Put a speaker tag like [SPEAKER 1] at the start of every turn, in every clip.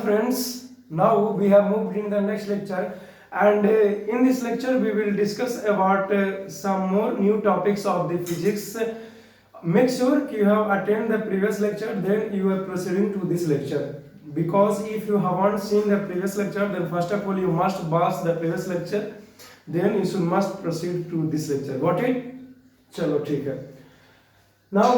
[SPEAKER 1] friends, now we have moved in the next lecture, and in this lecture we will discuss about some more new topics of the physics. Make sure you have attended the previous lecture, then you are proceeding to this lecture. Because if you haven't seen the previous lecture, then first of all you must watch the previous lecture, then you should must proceed to this lecture. Got it? चलो ठीक है. Now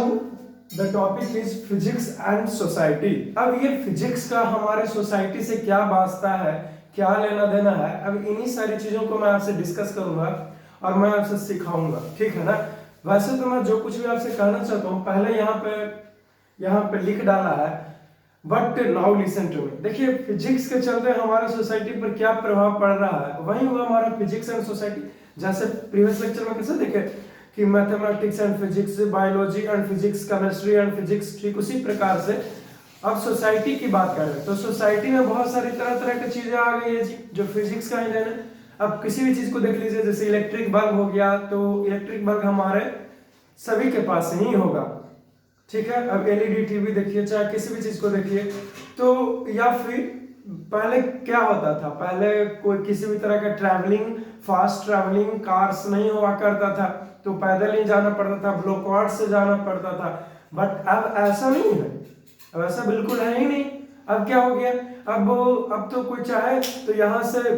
[SPEAKER 1] the topic is physics and society. अब ये physics का हमारे society से क्या वास्ता है, क्या लेना देना है, अब इन्हीं सारी चीजों को मैं आपसे डिस्कस करूंगा और मैं आपसे सिखाऊंगा, ठीक है ना. वैसे तो मैं जो कुछ भी आपसे कहना चाहता हूँ पहले यहाँ पे लिख डाला है, but now listen to me. देखिए फिजिक्स के चलते हमारे सोसाइटी पर क्या प्रभाव पड़ रहा है, वही हुआ हमारा फिजिक्स एंड सोसाइटी. जैसे प्रीवियस लेक्चर में कैसे देखे कि mathematics and physics, biology and physics, chemistry and physics, ठीक उसी प्रकार से अब सोसाइटी की बात करें तो सोसाइटी में बहुत सारी तरह तरह की चीजें आ गई है जी, जो फिजिक्स का ही देन है. अब किसी भी चीज को देख लीजिए, जैसे इलेक्ट्रिक बल्ब हो गया, तो इलेक्ट्रिक बल्ब हमारे सभी के पास ही होगा, ठीक है. अब एलईडी टीवी देखिए, चाहे किसी भी चीज को देखिए, तो या फिर पहले क्या होता था, पहले कोई किसी भी तरह का ट्रैवलिंग, फास्ट ट्रैवलिंग कार्स नहीं हुआ करता था, तो पैदल ही जाना पड़ता था, ब्लॉकवार्ड से जाना पड़ता था. बट अब ऐसा नहीं है, अब ऐसा बिल्कुल है ही नहीं. अब क्या हो गया, अब तो कोई चाहे तो यहाँ से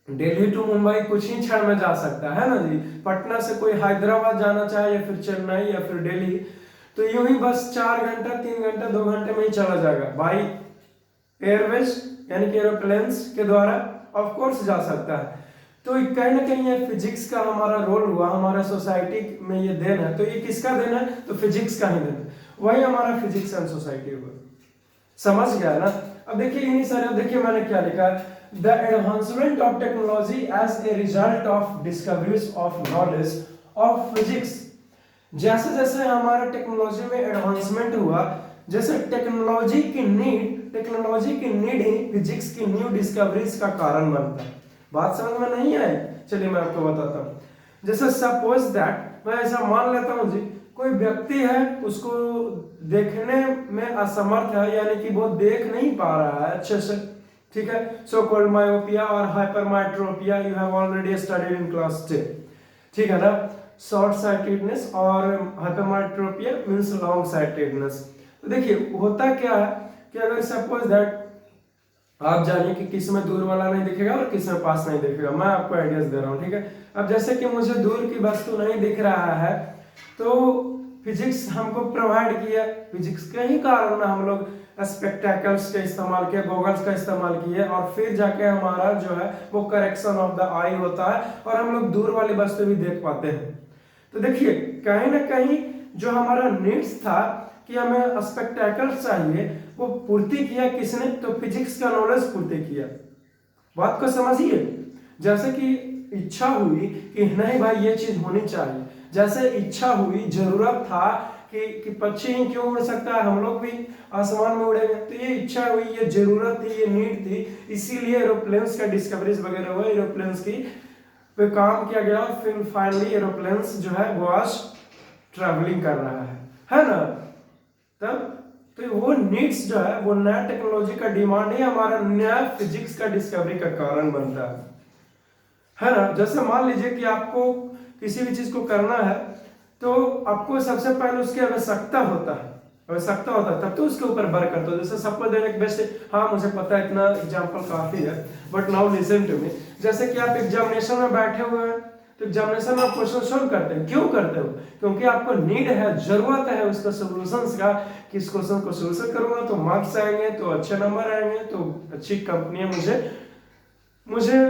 [SPEAKER 1] दिल्ली टू मुंबई कुछ ही क्षण में जा सकता है ना जी. पटना से कोई हैदराबाद जाना चाहे या फिर चेन्नई या फिर दिल्ली, तो यूं ही बस 4 घंटा 3 घंटा 2 घंटे में ही चला जाएगा बाई एयरवेज यानी कि एरोप्लेन्स के द्वारा ऑफ कोर्स जा सकता है. तो कहीं ना कहीं ये फिजिक्स का हमारा रोल हुआ, हमारा सोसाइटी में ये देन है. तो ये किसका देन है, तो फिजिक्स का ही देन है. वही हमारा फिजिक्स एंड सोसाइटी हुआ. समझ गया ना. अब देखिए इन्हीं सारे, अब देखिए मैंने क्या लिखा है, the advancement of technology as a result of discoveries of knowledge of physics. जैसे जैसे हमारा टेक्नोलॉजी में एडवांसमेंट हुआ, जैसे टेक्नोलॉजी की नीड ही फिजिक्स की न्यू डिस्कवरीज का कारण बनता है. बात समझ में नहीं आई? चलिए मैं आपको बताता हूँ. जैसे सपोज दैट, मैं ऐसा मान लेता हूँ जी, कोई व्यक्ति है, उसको देखने में असमर्थ है, यानी कि वो देख नहीं पा रहा है अच्छे से, ठीक है. सो कॉल्ड मायोपिया और hypermetropia, you have already studied in class 10, ठीक है ना. शॉर्ट साइटेडनेस और हाइपरमेट्रोपिया मींस लॉन्ग साइटेडनेस. तो देखिए होता क्या है कि अगर सपोज दैट आप जानिए कि किस में दूर वाला नहीं दिखेगा और किस में पास नहीं दिखेगा, मैं आपको आइडियाज दे रहा हूँ, ठीक है. अब जैसे कि मुझे दूर की वस्तु नहीं दिख रहा है, तो फिजिक्स हमको प्रोवाइड किया, फिजिक्स के ही कारण में हम लोग स्पेक्टेकल्स का इस्तेमाल किया, गॉगल्स का इस्तेमाल किए, और फिर जाके हमारा जो है वो करेक्शन ऑफ द आई होता है और हम लोग दूर वाली वस्तु भी देख पाते हैं. तो देखिए कहीं ना कहीं जो हमारा नीड्स था कि हमें स्पेक्टेकल चाहिए, वो पूर्ति किया किसने, तो फिजिक्स का नॉलेज पूर्ति किया. बात को समझिए. जैसे कि इच्छा हुई कि नहीं भाई ये चीज होनी चाहिए, जैसे इच्छा हुई, जरूरत था कि पक्षी ही क्यों उड़ सकता है, हम लोग भी आसमान में उड़ेंगे, तो ये इच्छा हुई, ये जरूरत थी, ये नीड थी, इसीलिए एरोप्लेन्स का डिस्कवरीज वगैरह हुआ, एरोप्लेन्स की पे काम किया गया, फिर फाइनली एरोप्लेन्स जो है वो आज ट्रैवलिंग कर रहा है ना. तब तो वो नीड्स जो है वो नया टेक्नोलॉजी का डिमांड ही हमारा नया फिजिक्स का डिस्कवरी का कारण बनता है ना. जैसे मान लीजिए कि आपको किसी भी चीज को करना है, तो आपको सबसे पहले उसकी आवश्यकता होता है, तब तो उसके ऊपर वर्क करते हो. जैसे सपोज दैट बेस्ट, हाँ मुझे पता है इतना एग्जांपल काफी है, but now listen to me. जैसे कि आप एग्जामिनेशन में बैठे हुए हैं, तो एग्जामिनेशन में आप क्वेश्चन सॉल्व करते हैं. क्यों करते हो? क्योंकि आपको नीड है, जरूरत है उसका सोल्यूशंस का, कि इस क्वेश्चन को सोल्यूशन करूंगा तो मार्क्स आएंगे, तो अच्छे नंबर आएंगे, तो अच्छी कंपनियां मुझे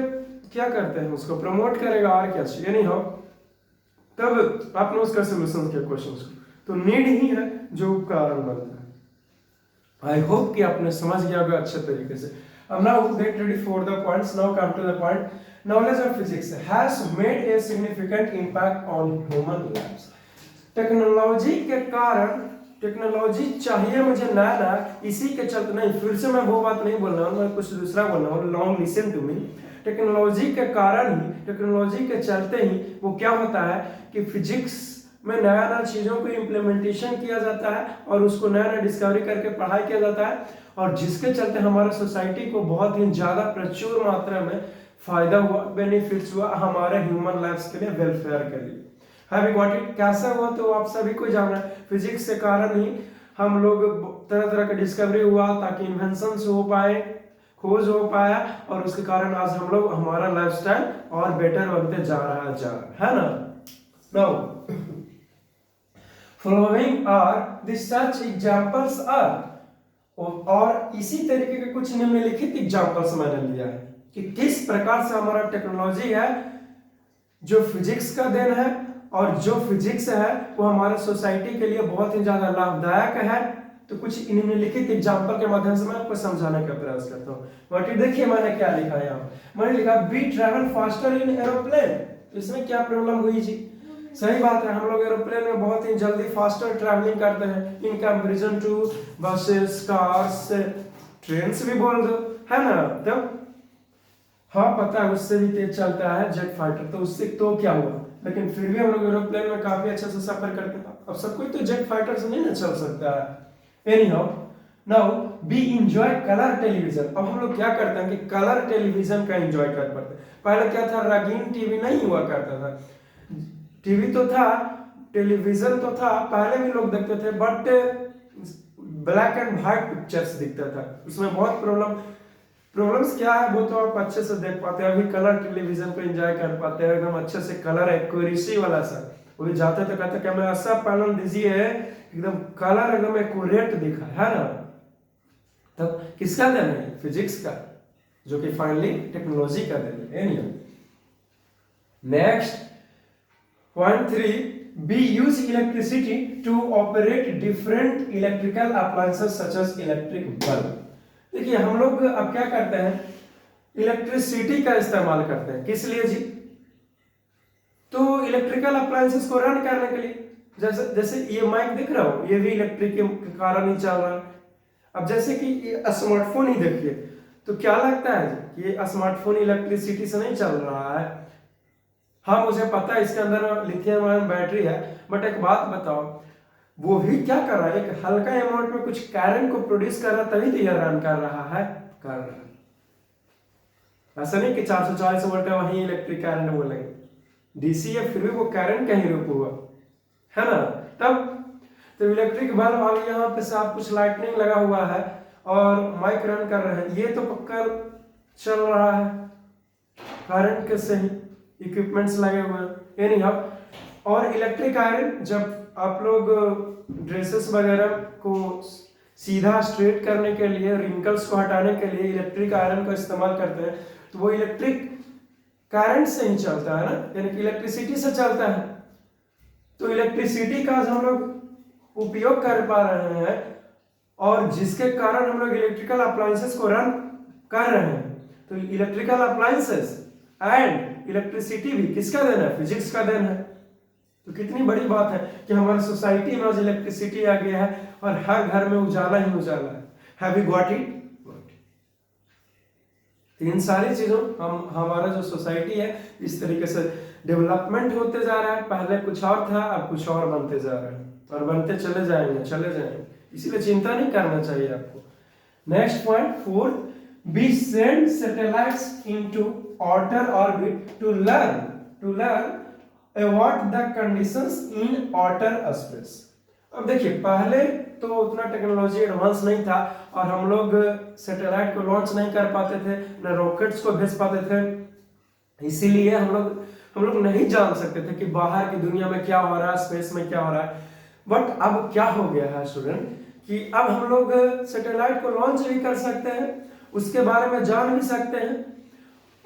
[SPEAKER 1] क्या करते हैं, उसको प्रमोट करेगा और क्या चाहिए नहीं हो. तब आपने उसका सोल्यूशन किया क्वेश्चन को, तो नीड ही है जो कारण बनता है. आई होप कि आपने समझ गया होगा अच्छे तरीके से. अब now get ready for the points. Now come to the point. Knowledge of physics has made a significant impact on human lives. Technology के कारण, टेक्नोलॉजी चाहिए मुझे नया, इसी के चलते, नहीं फिर से मैं वो बात नहीं बोल रहा हूँ, मैं कुछ दूसरा बोल रहा हूँ. Long listen to me. Technology के कारण ही, टेक्नोलॉजी के चलते ही वो क्या होता है कि फिजिक्स में नया चीजों को इम्प्लीमेंटेशन किया जाता है और उसको नया डिस्कवरी करके पढ़ाई किया जाता है, और जिसके चलते हमारे सोसाइटी को बहुत ही ज़्यादा प्रचुर मात्रा में फायदा हुआ, बेनिफिट्स हुआ हमारे ह्यूमन लाइफ्स के लिए, वेलफेयर के लिए। Have you got it? कैसा हुआ तो आप सभी को जाना है। फिजिक्स के कारण ही हम लोग तरह तरह का डिस्कवरी हुआ, ताकि इन्वेंशंस हो पाए, खोज हो पाया, और उसके कारण आज हम लोग हमारा लाइफस्टाइल और बेटर बनते जा रहा है ना। Now following are the such examples are, और इसी तरीके के कुछ निम्नलिखित एग्जांपल्स मैंने लिया है कि किस प्रकार से हमारा टेक्नोलॉजी है जो फिजिक्स का देन है, और जो फिजिक्स है वो हमारे सोसाइटी के लिए बहुत ही ज्यादा लाभदायक है। तो कुछ निम्नलिखित एग्जांपल के माध्यम से मैं आपको समझाने का प्रयास करता हूँ। बट देखिए मैंने क्या लिखा है यहाँ, मैंने लिखा we travel faster in aeroplane. तो इसमें क्या प्रॉब्लम हुई जी? सही बात है, हम लोग एरोप्लेन में बहुत ही जल्दी फास्टर ट्रैवलिंग करते हैं in comparison to buses, cars, train भी बोल दो, है ना। तब हाँ पता है उससे भी तेज चलता है जेट फाइटर, तो उससे तो क्या हुआ, लेकिन फिर भी हम लोग एरोप्लेन में काफी अच्छे से सफर करते हैं। अब सब कोई तो जेट फाइटर से नहीं ना चल सकता है। Anyhow now we enjoy colour television. अब हम लोग क्या करते हैं कि कलर टेलीविजन का एंजॉय कर पाते हैं। पहले क्या था, रंगीन टीवी नहीं हुआ करता था, टीवी तो था, टेलीविजन तो था, पहले भी लोग देखते थे, but black and white pictures दिखता था, उसमें बहुत प्रॉब्लम्स क्या है वो तो आप अच्छे से देख पाते हैं। अभी कलर टेलीविजन को एंजॉय कर पाते हैं एकदम अच्छे से, कलर एक्यूरेसी वाला सा। वो जाते तो कहते क्या मैं ऐसा पैनल दीजिए एकदम कलर एकदम एक्यूरेट दिखा, है ना। तब किसका देन है? फिजिक्स का, जो कि फाइनली टेक्नोलॉजी का देन है। Next point 3, we use electricity to operate different electrical appliances such as electric bulb। देखिए हम लोग अब क्या करते हैं, इलेक्ट्रिसिटी का इस्तेमाल करते हैं, किस लिए जी? तो इलेक्ट्रिकल अप्लायंसेस को रन करने के लिए। जैसे ये माइक दिख रहा हो, ये भी इलेक्ट्रिक के कारण ही चल रहा है। अब जैसे कि ये स्मार्टफोन ही देखिए, तो क्या लगता है जी ये स्मार्टफोन इलेक्ट्रिसिटी से नहीं चल रहा है? हाँ मुझे पता है इसके अंदर लिथियम आयन बैटरी है, बट एक बात बताओ, वो भी क्या कर रहा है, एक हल्का अमाउंट में कुछ करंट को प्रोड्यूस कर रहा है, तभी तो यह रन कर रहा है, कर रहा है। ऐसा नहीं कि 440 वोल्ट है वहीं इलेक्ट्रिक करंट बोलेंगे, डीसी है फिर भी वो करंट का ही रूप हुआ, है ना। तब तो इलेक्ट्रिक बल्ब अभी यहाँ पे साथ कुछ लाइटनिंग लगा हुआ है और माइक रन कर रहे हैं, ये तो पक्का चल रहा है करंट के से ही, इक्विपमेंट्स लगे हुए हैं। एनीहाउ, और इलेक्ट्रिक आयरन, जब आप लोग ड्रेसेस वगैरह को सीधा स्ट्रेट करने के लिए, रिंकल्स को हटाने के लिए इलेक्ट्रिक आयरन का इस्तेमाल करते हैं, तो वो इलेक्ट्रिक करंट से ही चलता है ना, यानी कि इलेक्ट्रिसिटी से चलता है। तो इलेक्ट्रिसिटी का हम लोग उपयोग कर पा रहे हैं, और जिसके कारण हम लोग इलेक्ट्रिकल अप्लायंसेस को रन कर रहे हैं। तो इलेक्ट्रिकल अप्लायंसेस एंड इलेक्ट्रिसिटी भी किसका देन है? फिजिक्स का देन है। तो कितनी बड़ी बात है कि हमारी सोसाइटी में आज इलेक्ट्रिसिटी आ गया है और हर घर में उजाला ही उजाला है। Have you got it? इन सारी चीजों हमारा जो सोसाइटी है इस तरीके से डेवलपमेंट होते जा रहा है। पहले कुछ और था, अब कुछ और बनते जा रहे हैं, और बनते चले जाएंगे, इसीलिए चिंता नहीं करना चाहिए आपको। Next point 4, we send satellites into outer orbit to learn about the conditions in outer space। अब देखिए पहले तो उतना टेक्नोलॉजी एडवांस नहीं था, और हम लोग सैटेलाइट को लॉन्च नहीं कर पाते थे, न रॉकेट्स को भेज पाते थे, इसीलिए हम लोग नहीं जान सकते थे कि बाहर की दुनिया में क्या हो रहा है, स्पेस में क्या हो रहा है। बट अब क्या हो गया है स्टूडेंट, कि अब हम लोग सैटेलाइट को लॉन्च भी कर सकते हैं, उसके बारे में जान भी सकते हैं,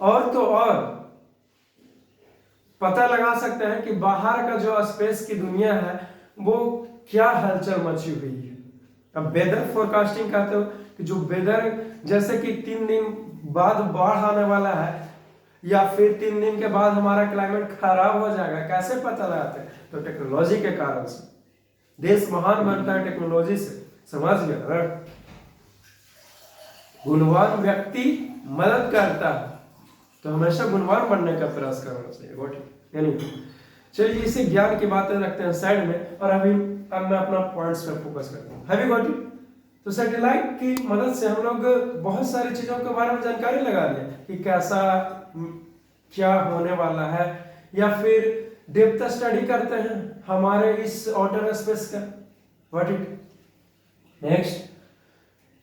[SPEAKER 1] और तो और पता लगा सकते हैं कि बाहर का जो स्पेस की दुनिया है वो क्या हलचल मची हुई है। अब वेदर फोरकास्टिंग कहते हो कि जो वेदर, जैसे कि 3 दिन बाद बाढ़ आने वाला है, या फिर 3 दिन के बाद हमारा क्लाइमेट खराब हो जाएगा, कैसे पता लगाते हैं? तो टेक्नोलॉजी के कारण से। देश महान बनता है टेक्नोलॉजी से, समझ गया? गुणवान व्यक्ति मदद करता है, तो हमेशा गुणवान बनने का प्रयास करना चाहिए। चलिए इसे ज्ञान की बातें रखते हैं साइड में, और अब मैं अपना पॉइंट्स पे फोकस करता हूँ। Have you got it? तो सैटेलाइट की मदद से हम लोग बहुत सारी चीजों के बारे में जानकारी लगा लिया कि कैसा क्या होने वाला है, या फिर डेप्थ स्टडी करते हैं हमारे इस आउटर स्पेस का। What it next,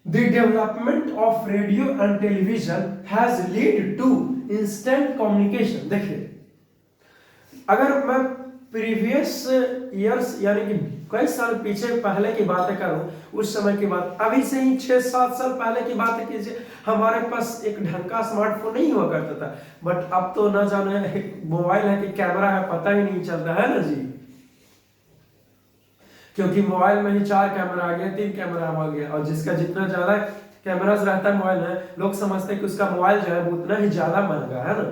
[SPEAKER 1] the development of radio and television has lead to instant communication. देखिए, अगर मैं प्रीवियस ईयर्स यानी कि कई साल पीछे पहले की बातें करूं, उस समय की बात, अभी से ही 6-7 साल पहले की बात कीजिए, हमारे पास एक ढंग का स्मार्टफोन नहीं हुआ करता था। बट अब तो ना जाने मोबाइल है कि कैमरा है पता ही नहीं चलता है ना जी, क्योंकि मोबाइल में ही 4 कैमरा आ गया, 3 कैमरा आ गया, और जिसका जितना ज्यादा कैमरास रहता है मोबाइल में, लोग समझते हैं कि उसका मोबाइल जो है वो उतना ही ज्यादा महंगा है ना।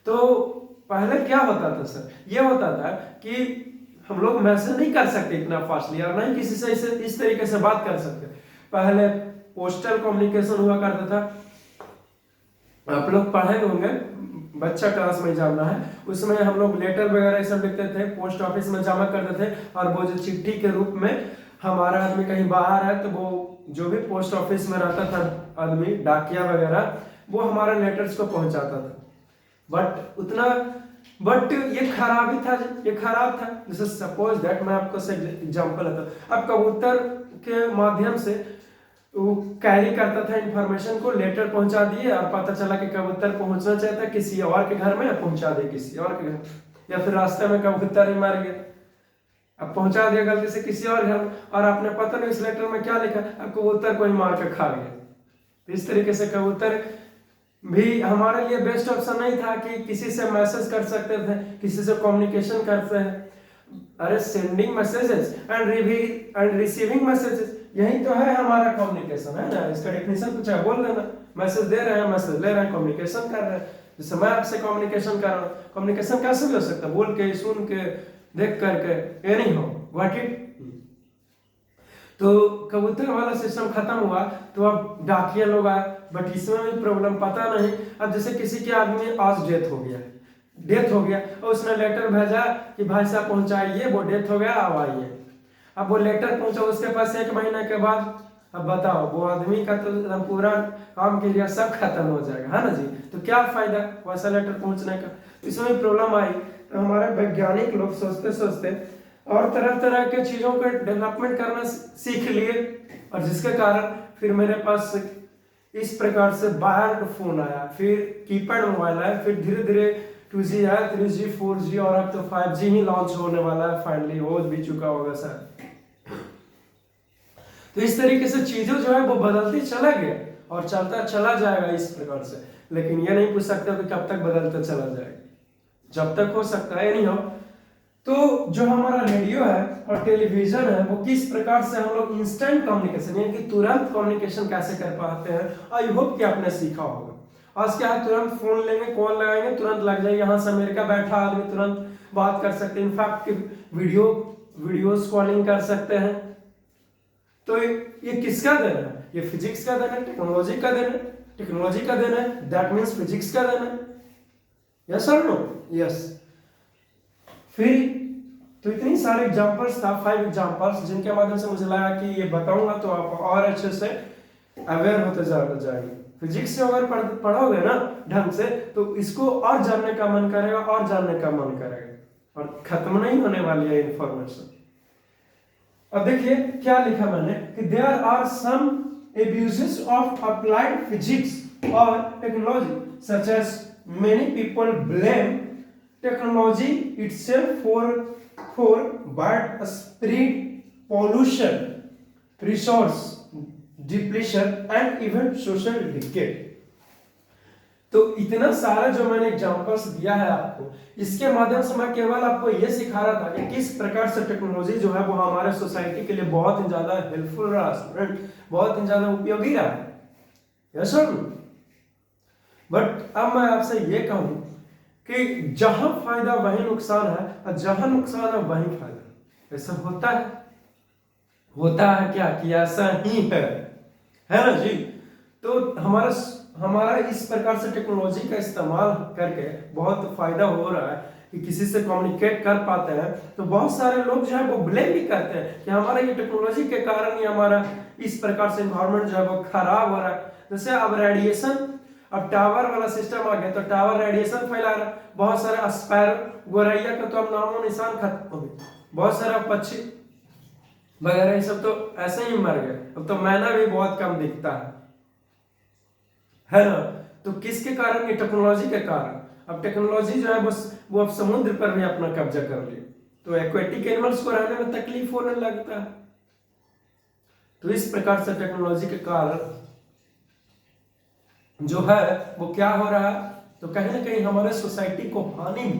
[SPEAKER 1] तो पहले क्या होता था सर, ये होता था कि हम लोग मैसेज नहीं कर सकते इतना फास्टली, और नहीं किसी से इस तरीके से बात कर सकते। पहले पोस्टल कम्युनिकेशन हुआ करता था, आप लोग पढ़े होंगे, बच्चा क्लास में जानना है, उसमें हम लोग लेटर वगैरह सब लिखते थे, पोस्ट ऑफिस में जमा करते थे, और वो जो चिट्ठी के रूप में हमारा आदमी कहीं बाहर है तो वो जो भी पोस्ट ऑफिस में रहता था आदमी, डाकिया वगैरह, वो हमारे लेटर्स को पहुंचाता था। बट ये खराबी था, ये खराब था। जैसे सपोज दैट मैं आपको से एग्जांपल देता हूं, अब कबूतर के माध्यम से वो कैरी करता था इंफॉर्मेशन को, लेटर पहुंचा दिए और पता चला कि कबूतर पहुंचना चाहता किसी और के घर में, पहुंचा दे किसी और के घर, या फिर रास्ते में कबूतर ही मार गया, अब पहुंचा दिया गलती से किसी और घर में, और आपने पता नहीं इस लेटर में क्या लिखा, अब कबूतर को ही मार के खा गया। तो इस तरीके से कबूतर भी हमारे लिए बेस्ट ऑप्शन नहीं था कि किसी से मैसेज कर सकते थे, किसी से कम्युनिकेशन करते हैं। अरे sending messages and receiving messages, यही तो है हमारा कम्युनिकेशन, है ना। इसका डेफिनेशन कुछ है, बोल देना, मैसेज दे रहे हैं, मैसेज ले रहे हैं, कम्युनिकेशन कर रहे हैं। जैसे मैं आपसे कम्युनिकेशन कर रहा हूँ, कम्युनिकेशन कैसे भी हो सकता है, बोल के, सुन के, देख करके, ये नहीं हो व्हाट इट। तो कबूतर वाला सिस्टम खत्म हुआ, तो अब डाकिया लोग आए, बट इसमें भी प्रॉब्लम, पता नहीं। अब जैसे किसी के आदमी आज डेथ हो गया और उसने लेटर भेजा कि भाई साहब पहुंचाइए, वो डेथ हो गया, अब आइए। अब वो लेटर पहुंचा उसके पास 1 महीने के बाद, अब बताओ वो आदमी का तो पूरा काम के लिए सब खत्म हो जाएगा, है ना जी। तो क्या फायदा वैसा लेटर पहुंचने का। इसमें प्रॉब्लम आई, तो हमारे वैज्ञानिक लोग सोचते सोचते और तरह तरह के चीजों का डेवलपमेंट करना सीख लिए, और जिसके कारण फिर मेरे पास इस प्रकार से वायर्ड फोन आया, फिर कीपैड मोबाइल आया, फिर धीरे धीरे 2G आया, 3G, 4G, और अब तो 5G ही लॉन्च होने वाला है, फाइनली हो भी चुका होगा सर। तो इस तरीके से चीजें जो है वो बदलती चला गया और चलता चला जाएगा इस प्रकार से। लेकिन ये नहीं पूछ सकते कि कब तक बदलता चला जाएगा, जब तक हो सकता है नहीं हो। तो जो हमारा रेडियो है और टेलीविजन है, वो किस प्रकार से हम लोग इंस्टेंट कम्युनिकेशन यानी कि तुरंत कम्युनिकेशन कैसे कर पाते हैं, आई होप कि आपने सीखा होगा। आज क्या है, तुरंत फोन लेंगे, कॉल लगाएंगे, तुरंत लग जाएगी, यहाँ से अमेरिका बैठा आदमी तुरंत बात कर सकते हैं, इनफैक्ट वीडियोस कॉलिंग कर सकते हैं। तो ये किसका देन है, ये फिजिक्स का देन है, टेक्नोलॉजी का देन है, टेक्नोलॉजी का देन है, दैट मीन्स फिजिक्स का देन है। यस और नो? यस। फिर तो इतनी सारे एग्जांपल्स था, 5 एग्जांपल्स, जिनके माध्यम से मुझे लगा कि ये बताऊंगा तो आप और अच्छे से अवेयर होते जाएंगे। फिजिक्स से अगर पढ़ोगे ना ढंग से, तो इसको और जानने का मन करेगा, और जानने का मन करेगा, और खत्म नहीं होने वाली है इंफॉर्मेशन। अब देखिए क्या लिखा मैंने कि there are some abuses of applied physics or technology, such as many people blame technology itself for widespread pollution, resource depletion and even social decay। तो इतना सारा जो मैंने एग्जांपल्स दिया है आपको, इसके माध्यम से मैं केवल आपको यह सिखा रहा था कि किस प्रकार से टेक्नोलॉजी जो है वो हमारे सोसाइटी के लिए बहुत ही ज्यादा हेल्पफुल रहा, स्टूडेंट, बहुत ही ज्यादा उपयोगी रहा। Yes sir. बट अब मैं आपसे ये कहूं कि जहां फायदा वहीं नुकसान है, और जहां नुकसान है वहीं फायदा। ऐसा होता है क्या कि ऐसा ही है ना जी। तो हमारा इस प्रकार से टेक्नोलॉजी का इस्तेमाल करके बहुत फायदा हो रहा है, कि किसी से कम्युनिकेट कर पाते हैं, तो बहुत सारे लोग जो है वो ब्लेम भी करते हैं कि हमारा ये टेक्नोलॉजी के कारण ही हमारा इस प्रकार से इन्वायरमेंट जो है वो खराब हो रहा है। जैसे अब रेडिएशन, अब टावर वाला सिस्टम आ गया तो टावर रेडिएशन फैला रहा है, बहुत सारे स्पैरो गोरैया का तो अब नामो निशान खत्म हो गया, बहुत सारा पक्षी वगैरह ये सब तो ऐसे ही मर गए। अब तो मैना भी बहुत कम दिखता है ना। तो किसके कारण? ये टेक्नोलॉजी के कारण। अब टेक्नोलॉजी जो है बस वो अब समुद्र पर भी अपना कब्जा कर ली, तो एक्वेटिक एनिमल्स को रहने में तकलीफ होने लगता है। तो इस प्रकार से टेक्नोलॉजी के कारण जो है वो क्या हो रहा है, तो कहीं ना कहीं हमारे सोसाइटी को हानि भी।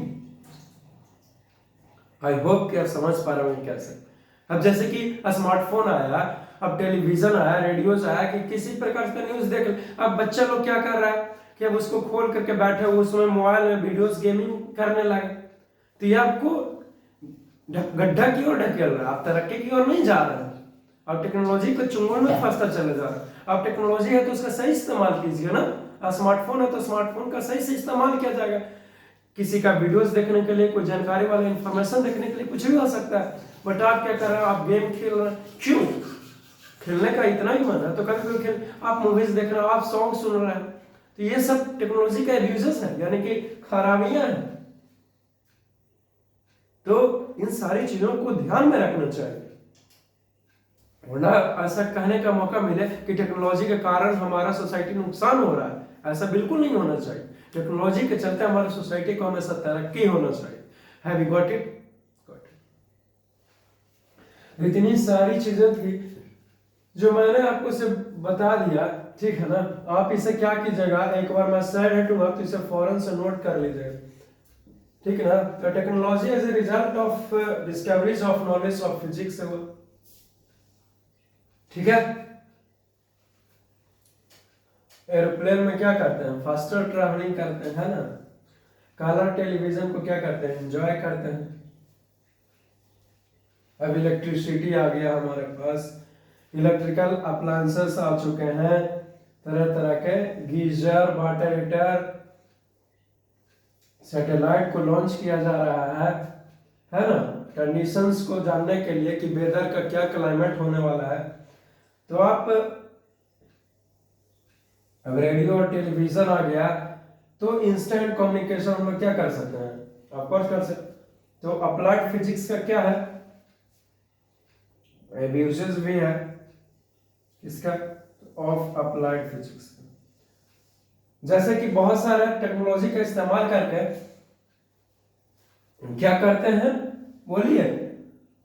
[SPEAKER 1] आई होप कि आप समझ पा रहे हो कैसे। अब जैसे कि स्मार्टफोन आया, अब टेलीविजन आया, रेडियोज आया, कि किसी प्रकार का न्यूज देख। अब बच्चा लोग क्या कर रहा है कि अब उसको खोल करके बैठे हुए उसमें मोबाइल में वीडियोस गेमिंग करने लगे, तो ये आपको गड्ढा की ओर ढकेल रहा है, आप तरक्की की ओर नहीं जा रहे हैं। अब टेक्नोलॉजी को चुंगल में फंसता चले जा रहा है। अब टेक्नोलॉजी है तो उसका सही इस्तेमाल कीजिए ना, स्मार्टफोन है तो स्मार्टफोन का सही से इस्तेमाल किया जाएगा। किसी का वीडियोस देखने के लिए, कोई जानकारी वाला इंफॉर्मेशन देखने के लिए कुछ भी हो सकता है, बट आप क्या कर रहे हो, आप गेम खेल रहे हैं। क्यों? खेलने का इतना ही मन है तो कभी कभी खेल, आप मूवीज देख रहे हो, आप सॉन्ग सुन रहे हैं, तो ये सब टेक्नोलॉजी का एब्यूजेस है, यानी कि खराबियां हैं। तो इन सारी चीजों को ध्यान में रखना चाहिए, वरना ऐसा कहने का मौका मिले कि टेक्नोलॉजी के कारण हमारा सोसाइटी नुकसान हो रहा है, ऐसा बिल्कुल नहीं होना चाहिए। टेक्नोलॉजी के चलते हमारे सोसाइटी को हमेशा तरक्की होना चाहिए। Have you got it? इतनी सारी चीजें थी जो मैंने आपको से बता दिया, ठीक है ना। आप इसे क्या कीजिएगा, एक बार मैं शेयर हटूंगा तो इसे फौरन से नोट कर लीजिएगा, ठीक है ना। तो technology as a result of discoveries of knowledge of physics है वो, ठीक है। एरोप्लेन में क्या करते हैं, फास्टर ट्रैवलिंग करते हैं, है ना। कलर टेलीविजन को क्या करते हैं, एंजॉय करते हैं। अब इलेक्ट्रिसिटी आ गया हमारे पास, इलेक्ट्रिकल अप्लायंसेस आ चुके हैं, तरह तरह के गीजर, वाटर हीटर, सैटेलाइट को लॉन्च किया जा रहा है ना, कंडीशंस को जानने के लिए कि वेदर का क्या क्लाइमेट होने वाला है। तो आप अब रेडियो और टेलीविजन आ गया तो इंस्टेंट कम्युनिकेशन हम लोग क्या कर सकते हैं, ऑफकोर्स कर सकते। तो अप्लाइड फिजिक्स का क्या है, एब्यूजेस भी है इसका, ऑफ अप्लाइड फिजिक्स। जैसे कि बहुत सारे टेक्नोलॉजी का इस्तेमाल करके क्या करते हैं, बोलिए,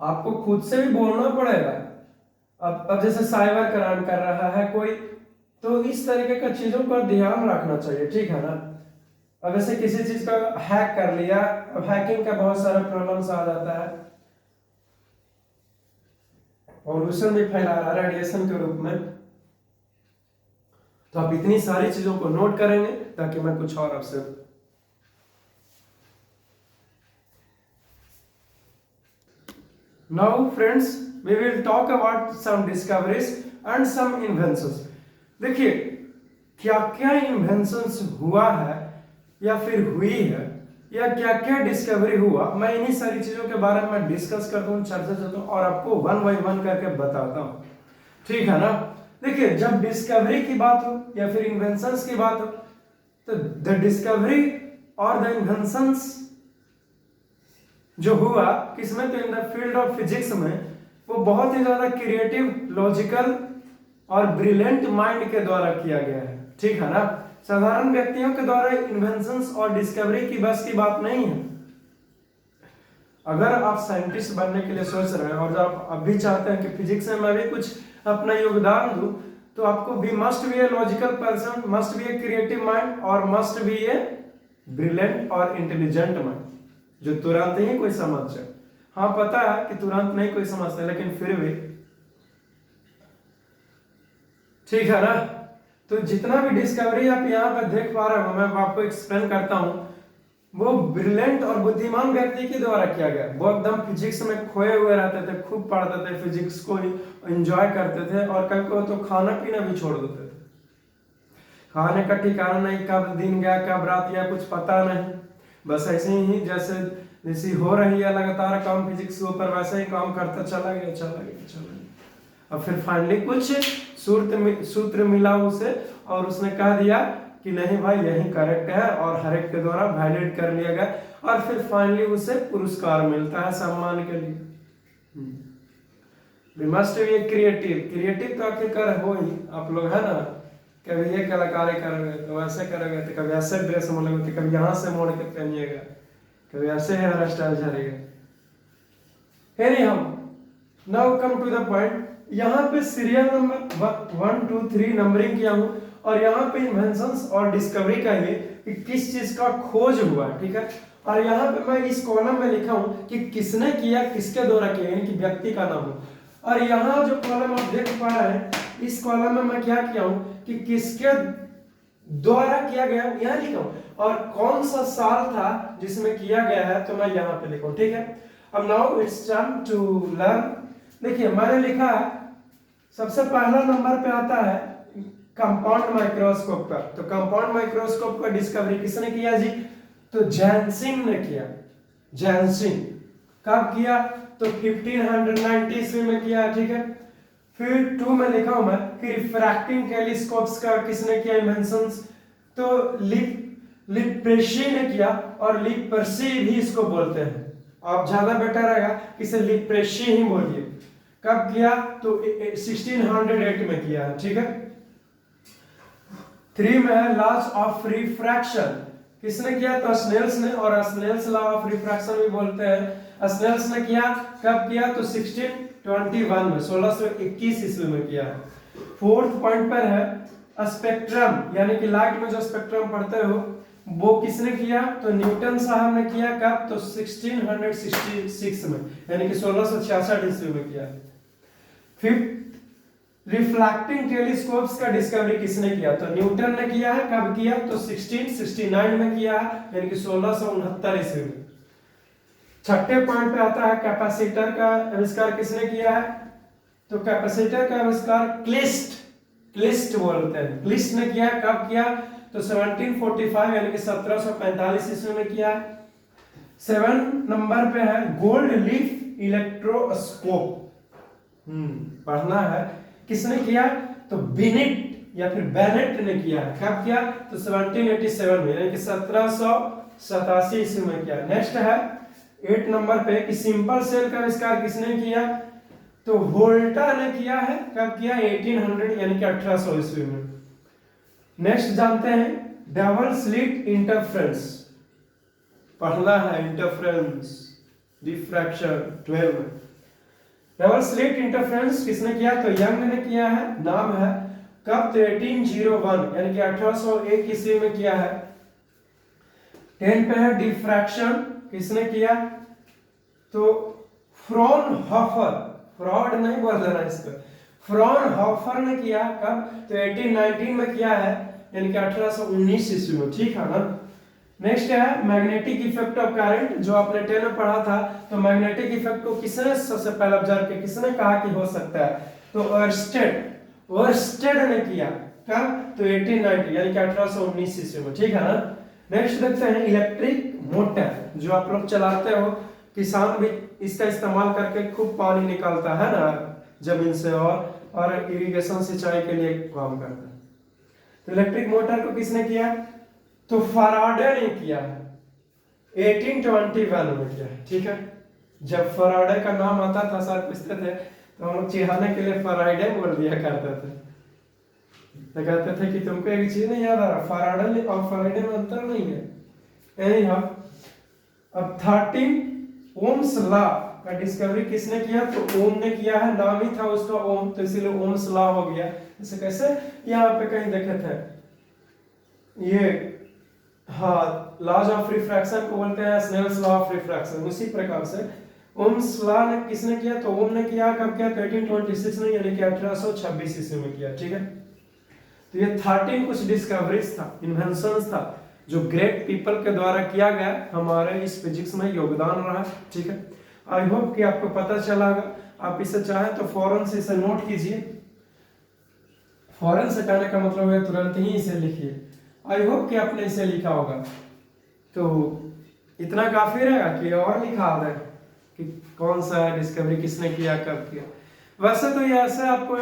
[SPEAKER 1] आपको खुद से भी बोलना पड़ेगा। अब जैसे साइबर क्राइम कर रहा है कोई, तो इस तरीके का चीजों का ध्यान रखना चाहिए, ठीक है ना। अब जैसे किसी चीज का हैक कर लिया, अब हैकिंग का बहुत सारा प्रॉब्लम्स आ जाता है, पॉल्यूशन भी फैला रहा है रेडिएशन के रूप में। तो आप इतनी सारी चीजों को नोट करेंगे ताकि मैं कुछ और आपसे। Now friends, we will talk about some discoveries and some inventions. देखिए क्या क्या इन्वेंशंस हुआ है या फिर हुई है, या क्या क्या डिस्कवरी हुआ, मैं इन्हीं सारी चीजों के बारे में डिस्कस करता हूँ, चर्चा करता हूँ और आपको वन बाय वन करके बताता हूँ, ठीक है ना। देखिए जब डिस्कवरी की बात हो या फिर इन्वेंशंस की बात हो, तो द डिस्कवरी और द इन्वेंशंस जो हुआ किसमें, तो in the field of physics में, वो बहुत ही ज्यादा क्रिएटिव, लॉजिकल और ब्रिलियंट माइंड के द्वारा किया गया है, ठीक है ना। साधारण व्यक्तियों के द्वारा इन्वेंशंस और डिस्कवरी की बस की बात नहीं है। अगर आप साइंटिस्ट बनने के लिए सोच रहे हैं और आप अभी चाहते हैं कि फिजिक्स में मैं भी कुछ अपना योगदान दूं, तो आपको भी must be a logical person, must be a creative mind और मस्ट बी ए ब्रिलियंट और इंटेलिजेंट माइंड, जो तुरंत ही कोई समझ जाए। हाँ पता है कि तुरंत नहीं कोई समझता, लेकिन फिर भी, ठीक है ना। तो जितना भी डिस्कवरी आप यहाँ पे देख पा रहे हो, मैं आपको एक्सप्लेन करता हूँ, वो ब्रिलियंट और बुद्धिमान व्यक्ति के द्वारा किया गया। वो एकदम फिजिक्स में खोए हुए रहते थे, खूब पढ़ते थे, फिजिक्स को एंजॉय करते थे और कभी कभी तो खाना पीना भी छोड़ देते थे। खाने का ठिकाना नहीं, कब दिन गया कब रात गया कुछ पता नहीं। बस ऐसे ही जैसे जैसे हो रही है लगातार काम फिजिक्स के ऊपर, वैसे ही काम करता चला गया। अब फिर फाइनली कुछ सूत्र मिला उसे, और उसने कह दिया कि नहीं भाई यही करेक्ट है, और हर एक के द्वारा वैलिड कर लिया गया, और फिर फाइनली उसे पुरस्कार मिलता है सम्मान के लिए। वी मस्ट बी क्रिएटिव तो आखिरकार हो ही आप लोग, है ना। कभी ये कलाकारी करोगे तो वैसे करोगे, तो कभी ऐसे ड्रेस मोड़ोगे तो कभी यहाँ से मोड़ के पहनिएगा, कभी ऐसे हेयर स्टाइल झड़ेगा। Now come to the point. यहाँ पे सीरियल नंबर 1 2 3 नंबरिंग किया हूँ, और यहाँ पे इन्वेंशंस और डिस्कवरी का ये कि किस चीज का खोज हुआ, ठीक है। और यहाँ पे मैं इस कॉलम में लिखा हूँ कि किसने किया, किसके द्वारा किया, यानी कि व्यक्ति का नाम हो। और यहाँ जो कॉलम आप देख पा रहे हैं, इस कॉलम में मैं क्या किया हूँ कि किसके द्वारा किया गया यहाँ लिखा हूँ, और कौन सा साल था जिसमें किया गया है तो मैं यहाँ पे लिखा हूँ, ठीक है। अब now it's time to learn. देखिए मैंने लिखा है, सबसे पहला नंबर पे आता है कंपाउंड माइक्रोस्कोप का। तो कंपाउंड माइक्रोस्कोप का डिस्कवरी किसने किया जी? तो जैनसिंग ने किया। जैनसिंग कब किया? तो 1590 ईस्वी में किया, ठीक है। फिर 2 में लिखा हूं मैं कि रिफ्रैक्टिंग टेलीस्कोप्स का किसने किया इन्वेंशंस? तो लिप्रेशी ने किया, और लिप्रेशी भी इसको बोलते हैं। आप ज्यादा बेटर रहेगा कि इसे लिप्रेशी ही बोलिए। कब किया? तो 1608 में किया है, ठीक है। 3 में है लॉज ऑफ रिफ्रैक्शन, किसने किया? तो स्नेल्स ने, और स्नेल्स लॉ ऑफ रिफ्रैक्शन भी बोलते हैं। स्नेल्स ने किया, कब किया? तो 1621 में, 1621 ईस्वी में किया। 4th पॉइंट पर है स्पेक्ट्रम, यानी कि लाइट में जो स्पेक्ट्रम पढ़ते हो वो किसने किया? तो न्यूटन साहब ने किया। कब? तो 1666 में, यानी कि 1666 ईस्वी में किया। 5th रिफ्लेक्टिंग टेलीस्कोप्स का डिस्कवरी किसने किया? तो न्यूटन ने किया है। कब किया? तो 1669 में किया है, यानी कि 1669 ईस्वी में। 6ठे पॉइंट पे आता है कैपेसिटर का आविष्कार किसने किया है? तो कैपेसिटर का आविष्कार क्लिस्ट बोलते हैं, क्लिस्ट ने किया। कब किया? तो 1745 यानी कि 1745 ईस्वी में किया। 7 नंबर पे है गोल्ड लीफ इलेक्ट्रोस्कोप, पढ़ना है। किसने किया? तो बिनेट या फिर बेनेट ने किया। कब किया? तो 1787 में, यानी कि 1787 ईस्वी में किया। नेक्स्ट है 8 नंबर पे कि सिंपल सेल का आविष्कार किसने किया? तो वोल्टा ने किया है। कब किया? 1800 यानी कि 1800 ईस्वी में। नेक्स्ट जानते हैं डबल स्लिट इंटरफेरेंस, पढ़ना है इंटरफेरेंस डिफ्रैक्शन 12 में। डबल स्लिट इंटरफेरेंस किसने किया? तो यंग ने किया है, नाम है। कब? तो 1801 यानी कि 1801 ईस्वी में किया है। 10 पे है डिफ्रैक्शन, किसने किया? तो फ्रॉनहोफर, फ्रॉड नहीं बोल देना इसको, फ्रॉनहोफर ने किया। कब? तो 1819 में किया है, यानी कि 1819 ईस्वी में, ठीक है ना। नेक्स्ट है मैग्नेटिक इफेक्ट ऑफ करंट, जो आपने 10 में पढ़ा था। तो मैग्नेटिक इफेक्ट को किसने सबसे पहले ऑब्जर्व किया, किसने कहा कि हो सकता है? तो ओर्स्टेड ने किया। कब? तो 1890 यानी कि 1819 ईस्वी में, ठीक है ना। नेक्स्ट देखते हैं इलेक्ट्रिक मोटर, जो आप लोग चलाते हो, किसान भी इसका इस्तेमाल करके खूब पानी निकालता है ना जमीन से, और इरिगेशन सिंचाई के लिए काम करता है। तो इलेक्ट्रिक मोटर को किसने किया? तो फैराडे ने किया है, 1821 में किया है, ठीक है। जब फैराडे का नाम आता था, सर पूछते थे तो हम लोग चिढ़ाने के लिए फैराडे बोल दिया करते थे। तो कहते थे कि तुमको एक चीज नहीं याद आ रहा, फैराडे और फैराडे में अंतर नहीं है। एनीहाउ, अब 13 ओम्स लॉ का डिस्कवरी किसने किया? तो ओम ने किया है, नाम ही था उसका ओम, तो इसीलिए ओम्स लॉ हो गया। जैसे कैसे यहाँ पे कहीं देखे थे ये, हाँ, लॉज ऑफ रिफ्रैक्शन को बोलते हैं स्नेल्स लॉ ऑफ रिफ्रैक्शन। उसी प्रकार से ओम्स लॉ ने किसने किया? तो ओम ने किया। कब किया? तो 1826 में, यानी कि 1826 ईस्वी में किया, ठीक है। तो ये 13 कुछ डिस्कवरीज था, इन्वेंशंस था, जो ग्रेट पीपल के द्वारा किया गया, हमारे इस फिजिक्स में योगदान रहा, ठीक है। आई होप कि आपको पता चला होगा। आप इसे चाहें तो फौरन से इसे नोट कीजिए। फौरन से कहने का मतलब है तुरंत ही इसे लिखिए। आई होप कि आपने इसे लिखा होगा। तो इतना काफी रहेगा कि और लिखा दे कि कौन सा डिस्कवरी किसने किया कब किया। वैसे तो ये ऐसे आपको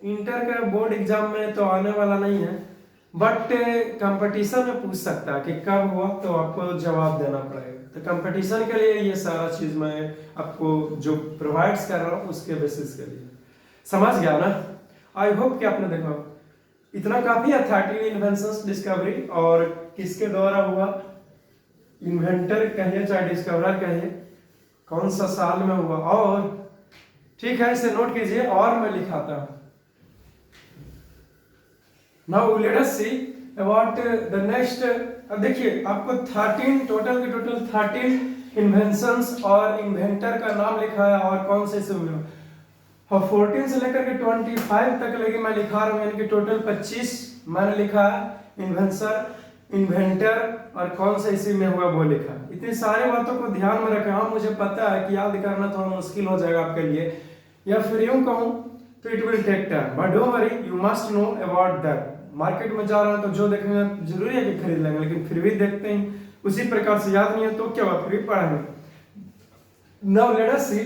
[SPEAKER 1] इंटर का बोर्ड एग्जाम में तो आने वाला नहीं है, बट कंपटीशन में पूछ सकता है कि कब हुआ, तो आपको जवाब देना पड़ेगा। तो कंपटीशन के लिए ये सारा चीज मैं आपको जो प्रोवाइड्स कर रहा हूँ उसके बेसिस के लिए, समझ गया ना। आई होप कि आपने देखा इतना काफी है। 13 इन्वेंशंस डिस्कवरी, और किसके द्वारा हुआ, इन्वेंटर कहिए चाहे डिस्कवरर कहिए, कौन सा साल में हुआ, और ठीक है इसे नोट कीजिए। और मैं लिखाता हूं। Now let us see about the next. अब देखिए आपको 13 टोटल के टोटल 13 इन्वेंशंस और इन्वेंटर का नाम लिखा है और कौन से इसमें हुआ। और 14 से लेकर के 25 तक लगी मैं लिखा रहा हूँ, यानी कि टोटल 25 मैंने लिखा है। इन्वेंसर, इन्वेंटर और कौन सा इसी में हुआ वो लिखा। इतनी सारी बातों को ध्यान में रखें। हाँ मुझे पता है कि याद करना थोड़ा मुश्किल हो जाएगा आपके लिए, या फिर यूं कहूँ तो it will take time, but don't worry, you must know about that. Market में जा रहा है तो जो देखेंगे जरूरी है कि खरीद लेंगे, लेकिन फिर भी देखते हैं उसी प्रकार से याद नहीं है तो क्या हुआ, फिर भी पढ़ेंगे। नाउ लेट अस सी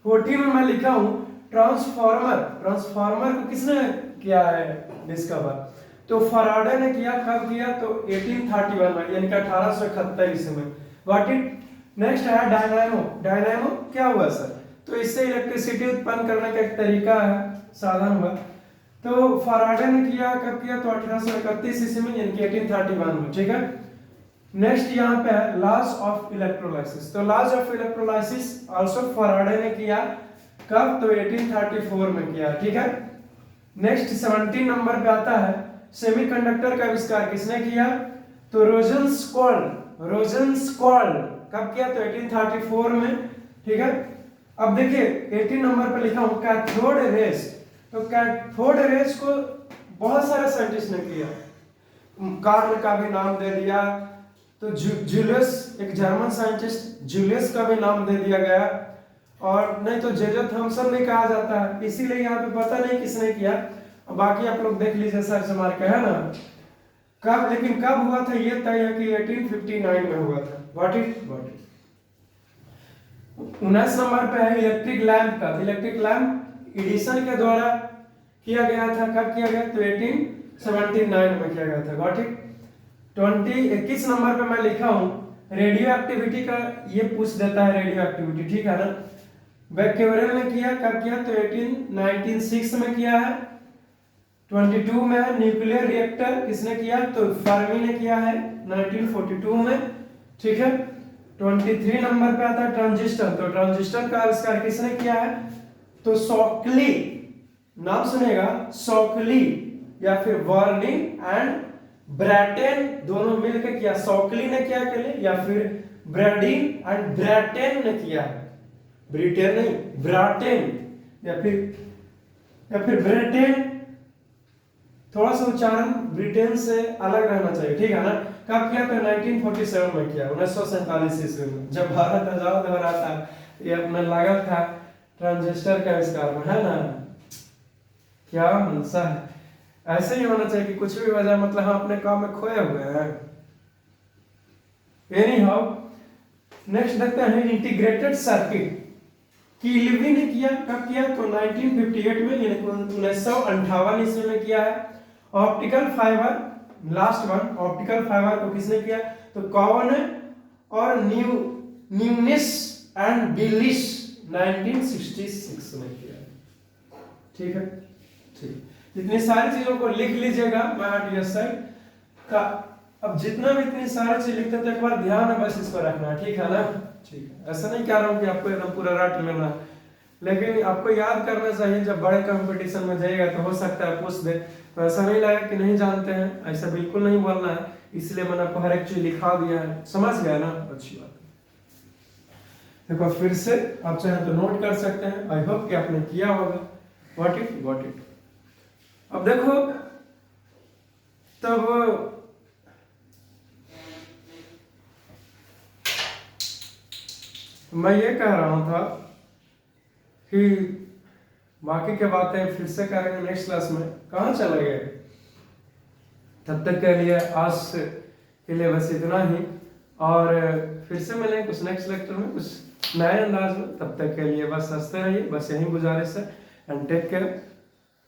[SPEAKER 1] 14 में मैं लिखा हूँ ट्रांसफार्मर। ट्रांसफार्मर को किसने किया है डिस्कवर, तो फराडे ने किया। कब किया, तो 1831 में, यानी कि 1871 में। व्हाट इट नेक्स्ट है डायनामो। डायनामो क्या हुआ सर, तो इससे इलेक्ट्रिसिटी उत्पन्न करने का एक तरीका है, साधन हुआ। तो फराडे ने किया, कब किया, तो 1831 ईस्वी में, यानी कि 1831 में, ठीक है। नेक्स्ट यहाँ पे है लॉज ऑफ इलेक्ट्रोलाइसिस। तो laws of electrolysis also Faraday ने किया, कब, तो 1834 में किया, ठीक है। नेक्स्ट 17 नंबर पे आता है सेमीकंडक्टर का आविष्कार किसने किया, तो रोजेंसक्वाल्ड। रोजेंसक्वाल्ड कब किया, तो 1834 में, ठीक है। अब देखिए 18 नंबर पे लिखा हूं कैथोड रेज। तो कैथोड रेज को बहुत सारे साइंटिस्ट ने किया, कार्ल का भी नाम दे दिया, तो जूलियस, एक जर्मन साइंटिस्ट जूलियस का भी नाम दे दिया गया, और नहीं तो जे थॉमसन भी कहा जाता है, इसीलिए यहाँ पे पता नहीं किसने किया। और बाकी आप लोग देख लीजिए सर्च मार के, है ना। कब, लेकिन कब हुआ था ये तय है कि 1859 में हुआ था। व्हाट इट 19 नंबर पे है इलेक्ट्रिक लैंप का। इलेक्ट्रिक लैंप एडिसन के द्वारा किया गया था, कब किया गया, तो 1879 में किया गया था। व्हाट इट 21 नंबर पे मैं लिखा हूं रेडियो एक्टिविटी का, ये पूछ देता है रेडियो एक्टिविटी, ठीक है ना। बैक्यूरेल ने किया, कब किया, तो 1896 में किया है। 22 में है न्यूक्लियर रिएक्टर, किसने किया, तो फर्मी ने किया है 1942 में, ठीक है। 23 नंबर पे आता है ट्रांजिस्टर। तो ट्रांजिस्टर का आविष्कार किसने किया है, तो शॉकली, नाम सुनेगा, शॉकली या फिर वर्निंग एंड ब्रैटेन दोनों मिलकर किया। शॉकली ने किया के लिए, या फिर ब्रैडिन एंड ब्रैटेन ने किया, ब्रिटेन नहीं ब्राटेन, या फिर ब्रिटेन, थोड़ा सा उच्चारण ब्रिटेन से अलग रहना चाहिए, ठीक है ना। कब किया, तो 1947 में किया, 1947 ईस्वी में, जब भारत आजाद हो रहा था। ये अपना लगा था ट्रांजिस्टर का आविष्कार में, है ना। क्या मनसा है, ऐसे ही होना चाहिए कि कुछ भी वजह मतलब हम अपने काम में खोए हुए हैं। एनी हाउ नेक्स्ट देखते हैं इंटीग्रेटेड सर्किट। कीलवी ने किया, कब किया, तो 1958 में, यानी 1958 ईस्वी में किया है। Optical fibre, last one, optical fibre को किसने किया, तो कॉवन और न्यूनिस एंड बिलिश 1966 में किया, ठीक है। ठीक, इतनी सारी चीजों को लिख लीजिएगा मैं साइड का। अब जितना भी इतनी सारी चीज लिखते थे, एक बार ध्यान है बस इसको रखना, ठीक है ना। ठीक है, ऐसा नहीं कह रहा हूँ कि आपको एकदम पूरा रट लेना, लेकिन आपको याद करना चाहिए। जब बड़े कंपटीशन में जाएगा तो हो सकता है पूछ दे, तो ऐसा नहीं लगा कि नहीं जानते हैं, ऐसा बिल्कुल नहीं बोलना है। इसलिए मैंने आपको हर एक चीज लिखा दिया है, समझ गया ना, अच्छी बात है। देखो फिर से आप चाहे तो नोट कर सकते हैं, आई होप कि आपने किया होगा। व्हाट इट अब देखो, तब मैं ये कह रहा था कि बाकी के बातें फिर से करेंगे नेक्स्ट क्लास में। कहाँ चले गए, तब तक के लिए आज के लिए बस इतना ही। और फिर से मिलें कुछ नेक्स्ट लेक्चर में कुछ नए अंदाज में। तब तक के लिए बस हंसते रहिए, बस यही गुजारिश है। And take care.